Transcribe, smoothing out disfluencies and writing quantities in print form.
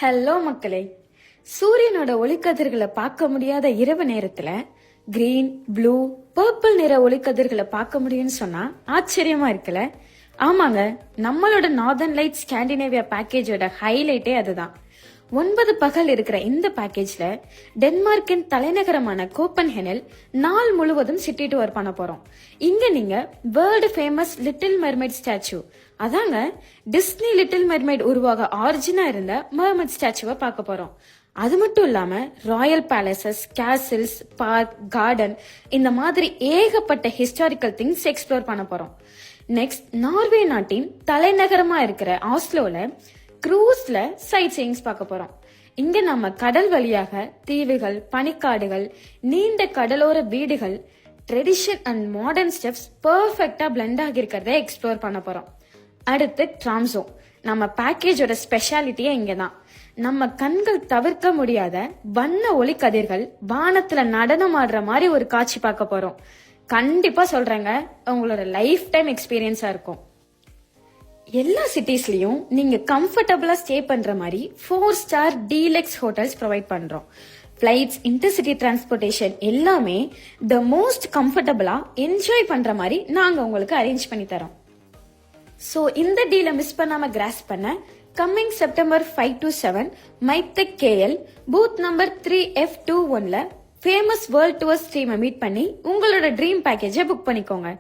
Hello மக்களே, சூரியனோட ஒளிக்கதிர்களை பார்க்க முடியாத இரவு நேரத்துல கிரீன், ப்ளூ, பர்பிள் நிற ஒளிக்கதிர்களை பார்க்க முடியும்னு சொன்னா ஆச்சரியமா இருக்குல்ல? ஆமாங்க, நம்மளோட நார்தர்ன் லைட் ஸ்காண்டினேவியா பேக்கேஜோட ஹைலைட்டே அதுதான். 9 பகல் இருக்கிற இந்த பேக்கேஜ்ல டென்மார்க்கின் தலைநகரமான கோப்பன்ஹெனில் நாள் முழுவதும் சிட்டி டூர் பண்ண போறோம். இங்க நீங்க world famous little mermaid statue, அதாங்க டிஸ்னி லிட்டில் மெர்மைட் உருவாக ஆரிஜினா இருந்த மெர்மைட் ஸ்டாச்சுவை பார்க்க போறோம். அது மட்டும் இல்லாம ராயல் பேலசஸ், கேசில்ஸ், பார்க், கார்டன் இந்த மாதிரி ஏகப்பட்ட ஹிஸ்டாரிக்கல் திங்ஸ் எக்ஸ்ப்ளோர் பண்ண போறோம். நெக்ஸ்ட், நார்வே நாட்டின் தலைநகரமா இருக்கிற ஆஸ்லோல க்ரூஸ்ல சைட் சீயிங்ஸ் பார்க்க போறோம். இங்க நம்ம கடல் வழியாக தீவுகள், பனிக்காடுகள், நீண்ட கடலோர வீடுகள், ட்ரெடிஷன் அண்ட் மாடர்ன் ஸ்டெப்ஸ் பெர்ஃபெக்டா பிளெண்ட் ஆகி இருக்கிறத எக்ஸ்ப்ளோர் பண்ண போறோம். அடுத்து ட்ராம்சோ, நம்ம பேக்கேஜோட ஸ்பெஷாலிட்டியே இங்கதான். நம்ம கண்கள் தவிர்க்க முடியாத வண்ண ஒளி கதிர்கள் வானத்துல நடனம் ஆடுற மாதிரி ஒரு காட்சி பார்க்க போறோம். கண்டிப்பா சொல்றேங்க, உங்களோட லைஃப் டைம் எக்ஸ்பீரியன்ஸா இருக்கும். எல்லா சிட்டிஸ்லயும் நீங்க கம்ஃபர்டபுளா ஸ்டே பண்ற மாதிரி 4 ஸ்டார் டீலக்ஸ் ஹோட்டல்ஸ் ப்ரொவைட் பண்றோம். ஃபிளைட்ஸ், இன்டர்சிட்டி டிரான்ஸ்போர்டேஷன் எல்லாமே த மோஸ்ட் கம்ஃபர்டபுளா என்ஜாய் பண்ற மாதிரி நாங்க உங்களுக்கு அரேஞ்ச் பண்ணி தரோம். சோ இந்த டீலை மிஸ் பண்ணாம கிராஸ் பண்ண coming September 5 to 7 MITEC KL booth number 3F21ல ஃபேமஸ் வேர்ல்ட் டூர் ஸ்ட்ரீமை மீட் பண்ணி உங்களோட ட்ரீம் பேக்கேஜை புக் பண்ணிக்கோங்க.